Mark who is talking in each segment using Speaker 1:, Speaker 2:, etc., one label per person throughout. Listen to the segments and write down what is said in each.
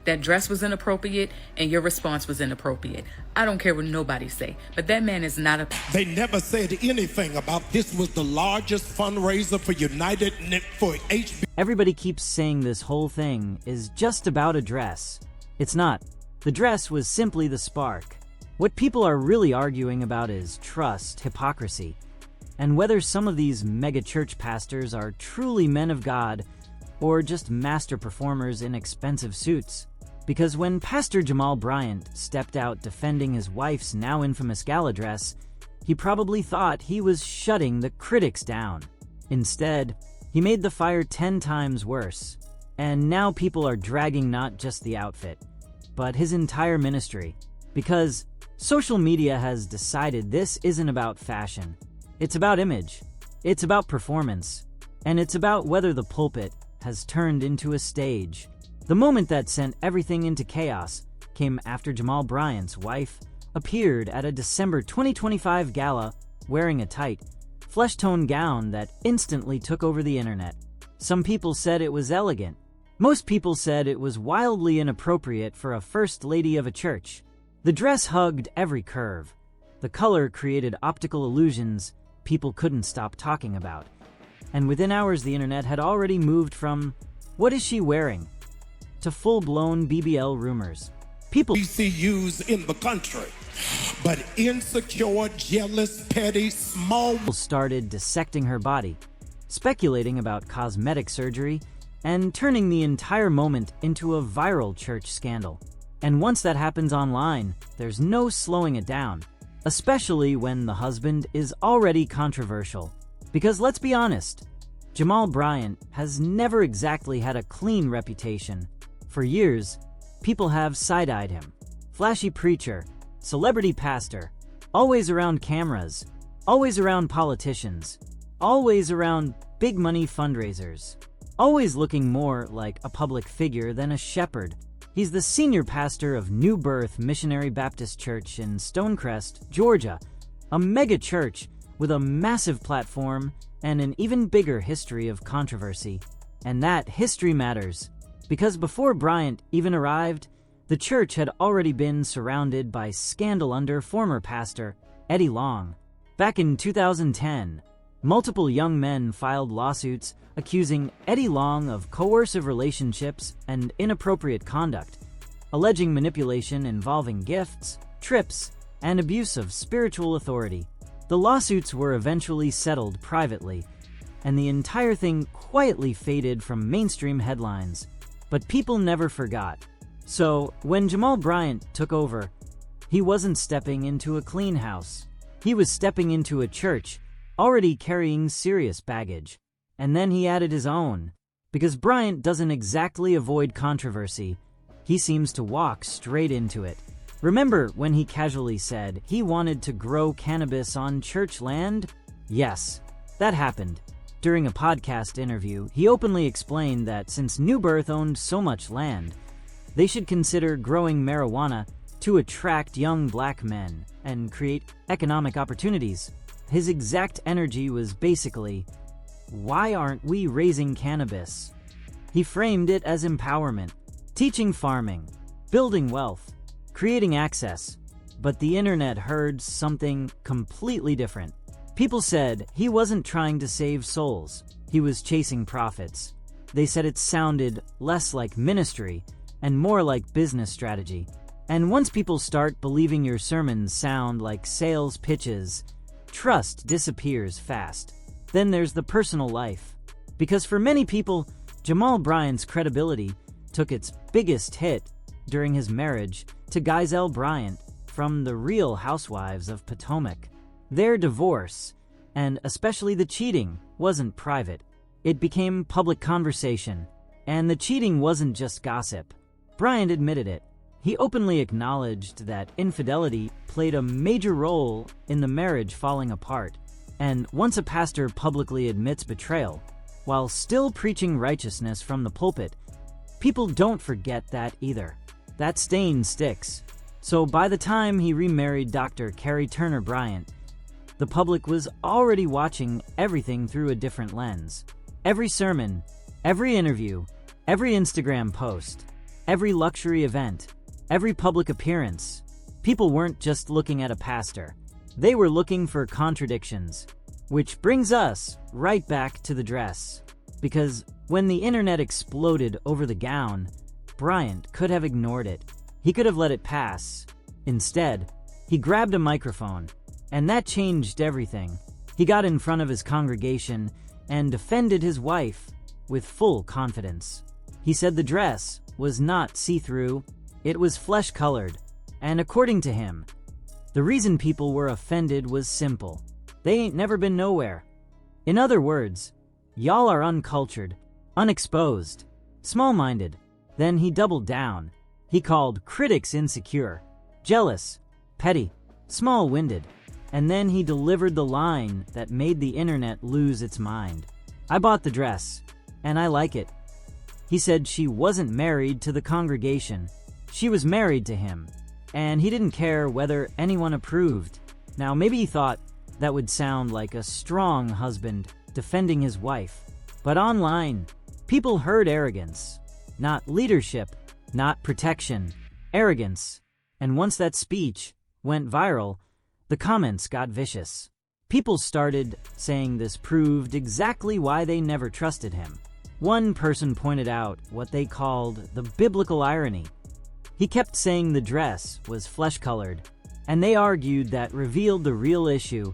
Speaker 1: That dress was inappropriate and your response was inappropriate. I don't care what nobody say, but that man is not a...
Speaker 2: They never said anything about this was the largest fundraiser for for HB.
Speaker 3: Everybody keeps saying this whole thing is just about a dress. It's not. The dress was simply the spark. What people are really arguing about is trust, hypocrisy, and whether some of these mega church pastors are truly men of God or just master performers in expensive suits. Because when Pastor Jamal Bryant stepped out defending his wife's now infamous gala dress, he probably thought he was shutting the critics down. Instead, he made the fire 10 times worse. And now people are dragging not just the outfit, but his entire ministry. Because social media has decided this isn't about fashion. It's about image. It's about performance. And it's about whether the pulpit has turned into a stage. The moment that sent everything into chaos came after Jamal Bryant's wife appeared at a December 2025 gala wearing a tight, flesh-tone gown that instantly took over the internet. Some people said it was elegant. Most people said it was wildly inappropriate for a first lady of a church. The dress hugged every curve. The color created optical illusions people couldn't stop talking about. And within hours the internet had already moved from, "What is she wearing?" to full-blown BBL rumors. People
Speaker 2: HBCUs in the country, but insecure, jealous, petty, small
Speaker 3: started dissecting her body, speculating about cosmetic surgery, and turning the entire moment into a viral church scandal. And once that happens online, there's no slowing it down, especially when the husband is already controversial. Because let's be honest, Jamal Bryant has never exactly had a clean reputation. For years, people have side-eyed him. Flashy preacher, celebrity pastor, always around cameras, always around politicians, always around big money fundraisers, always looking more like a public figure than a shepherd. He's the senior pastor of New Birth Missionary Baptist Church in Stonecrest, Georgia, a mega church with a massive platform and an even bigger history of controversy. And that history matters, because before Bryant even arrived, the church had already been surrounded by scandal under former pastor Eddie Long. Back in 2010, multiple young men filed lawsuits accusing Eddie Long of coercive relationships and inappropriate conduct, alleging manipulation involving gifts, trips, and abuse of spiritual authority. The lawsuits were eventually settled privately, and the entire thing quietly faded from mainstream headlines. But people never forgot. So, when Jamal Bryant took over, he wasn't stepping into a clean house. He was stepping into a church already carrying serious baggage. And then he added his own. Because Bryant doesn't exactly avoid controversy, he seems to walk straight into it. Remember when he casually said he wanted to grow cannabis on church land? Yes, that happened. During a podcast interview, he openly explained that since New Birth owned so much land, they should consider growing marijuana to attract young black men and create economic opportunities. His exact energy was basically, "Why aren't we raising cannabis?" He framed it as empowerment, teaching farming, building wealth, creating access. But the internet heard something completely different. People said he wasn't trying to save souls, he was chasing profits. They said it sounded less like ministry and more like business strategy. And once people start believing your sermons sound like sales pitches, trust disappears fast. Then there's the personal life. Because for many people, Jamal Bryant's credibility took its biggest hit during his marriage to Gizelle Bryant from the Real Housewives of Potomac. Their divorce, and especially the cheating, wasn't private. It became public conversation. And the cheating wasn't just gossip. Bryant admitted it. He openly acknowledged that infidelity played a major role in the marriage falling apart. And once a pastor publicly admits betrayal, while still preaching righteousness from the pulpit, people don't forget that either. That stain sticks. So by the time he remarried Dr. Carrie Turner Bryant, the public was already watching everything through a different lens. Every sermon, every interview, every Instagram post, every luxury event, every public appearance. People weren't just looking at a pastor. They were looking for contradictions. Which brings us right back to the dress. Because when the internet exploded over the gown, Bryant could have ignored it. He could have let it pass. Instead, he grabbed a microphone, and that changed everything. He got in front of his congregation and defended his wife with full confidence. He said the dress was not see-through, it was flesh-colored, and according to him, the reason people were offended was simple. They ain't never been nowhere. In other words, y'all are uncultured, unexposed, small-minded. Then he doubled down. He called critics insecure, jealous, petty, small-winded, and then he delivered the line that made the internet lose its mind. I bought the dress, and I like it. He said she wasn't married to the congregation. She was married to him, and he didn't care whether anyone approved. Now, maybe he thought that would sound like a strong husband defending his wife. But online, people heard arrogance, not leadership, not protection, arrogance. And once that speech went viral, the comments got vicious. People started saying this proved exactly why they never trusted him. One person pointed out what they called the biblical irony. He kept saying the dress was flesh-colored, and they argued that revealed the real issue,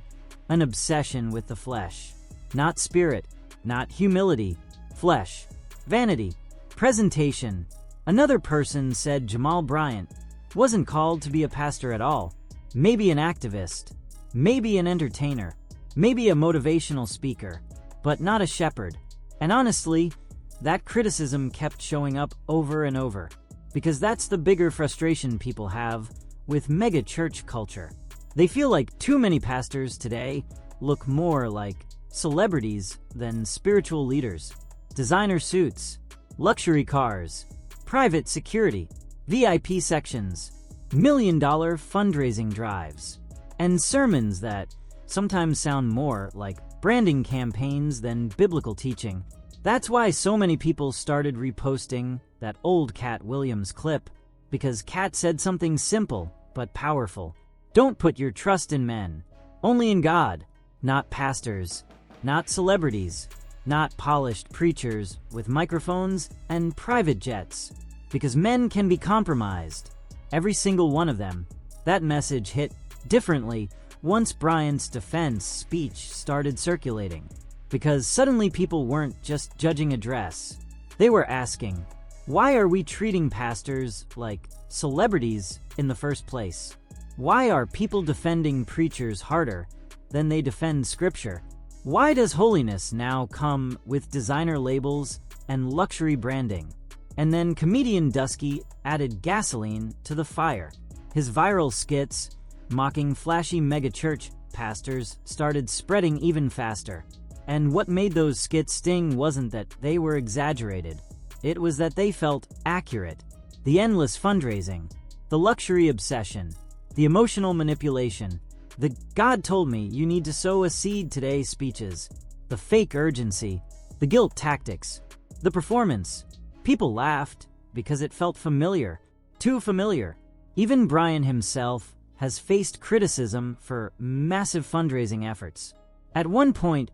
Speaker 3: an obsession with the flesh. Not spirit, not humility, flesh, vanity, presentation. Another person said Jamal Bryant wasn't called to be a pastor at all. Maybe an activist, maybe an entertainer, maybe a motivational speaker, but not a shepherd. And honestly, that criticism kept showing up over and over, because that's the bigger frustration people have with mega church culture. They feel like too many pastors today look more like celebrities than spiritual leaders. Designer suits, luxury cars, private security, VIP sections, million-dollar fundraising drives, and sermons that sometimes sound more like branding campaigns than biblical teaching. That's why so many people started reposting that old Katt Williams clip, because Katt said something simple but powerful. Don't put your trust in men, only in God, not pastors, not celebrities, not polished preachers with microphones and private jets, because men can be compromised. Every single one of them. That message hit differently once Bryant's defense speech started circulating, because suddenly people weren't just judging a dress. They were asking, why are we treating pastors like celebrities in the first place? Why are people defending preachers harder than they defend scripture? Why does holiness now come with designer labels and luxury branding? And then comedian Dusky added gasoline to the fire. His viral skits, mocking flashy megachurch pastors, started spreading even faster. And what made those skits sting wasn't that they were exaggerated. It was that they felt accurate. The endless fundraising, the luxury obsession, the emotional manipulation, the "God told me you need to sow a seed today" speeches, the fake urgency, the guilt tactics, the performance. People laughed because it felt familiar, too familiar. Even Bryant himself has faced criticism for massive fundraising efforts. At one point,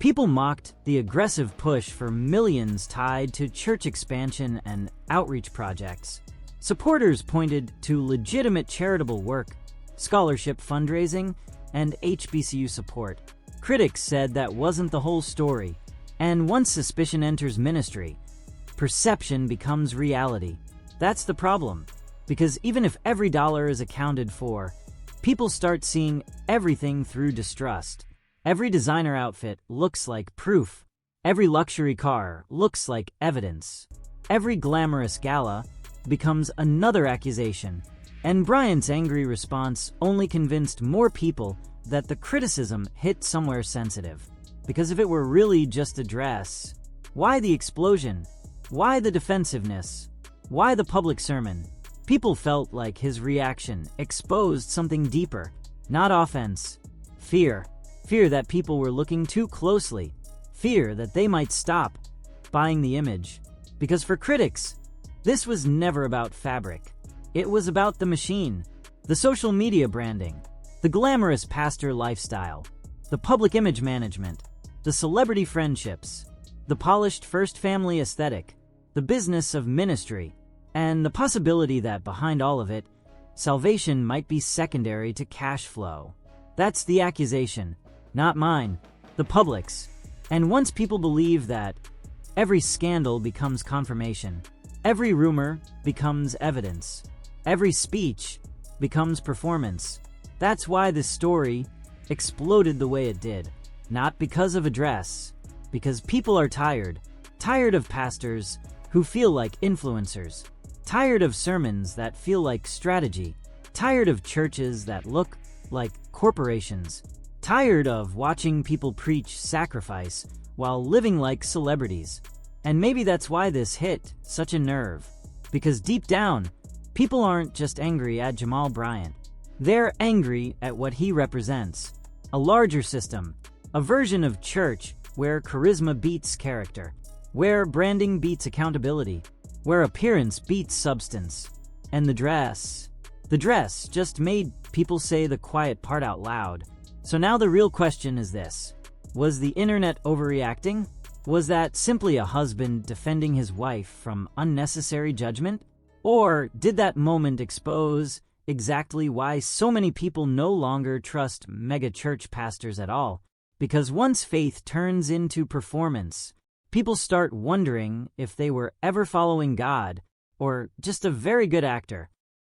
Speaker 3: people mocked the aggressive push for millions tied to church expansion and outreach projects. Supporters pointed to legitimate charitable work, scholarship fundraising, and HBCU support. Critics said that wasn't the whole story, and once suspicion enters ministry, perception becomes reality. That's the problem, because even if every dollar is accounted for, people start seeing everything through distrust. Every designer outfit looks like proof. Every luxury car looks like evidence. Every glamorous gala becomes another accusation. And Bryant's angry response only convinced more people that the criticism hit somewhere sensitive. Because if it were really just a dress, why the explosion? Why the defensiveness? Why the public sermon? People felt like his reaction exposed something deeper. Not offense. Fear. Fear that people were looking too closely. Fear that they might stop buying the image. Because for critics, This was never about fabric. It was about the machine, the social media branding, the glamorous pastor lifestyle, the public image management, the celebrity friendships, the polished first family aesthetic, the business of ministry, and the possibility that behind all of it, salvation might be secondary to cash flow. That's the accusation, not mine, the public's. And once people believe that, every scandal becomes confirmation, every rumor becomes evidence, every speech becomes performance. That's why this story exploded the way it did. Not because of a dress, because people are tired of pastors who feel like influencers, tired of sermons that feel like strategy, tired of churches that look like corporations, tired of watching people preach sacrifice while living like celebrities. And maybe that's why this hit such a nerve. Because deep down, people aren't just angry at Jamal Bryant. They're angry at what he represents. A larger system, a version of church where charisma beats character, where branding beats accountability, where appearance beats substance. And the dress just made people say the quiet part out loud. So now the real question is this. Was the internet overreacting? Was that simply a husband defending his wife from unnecessary judgment? Or did that moment expose exactly why so many people no longer trust mega-church pastors at all? Because once faith turns into performance, people start wondering if they were ever following God or just a very good actor.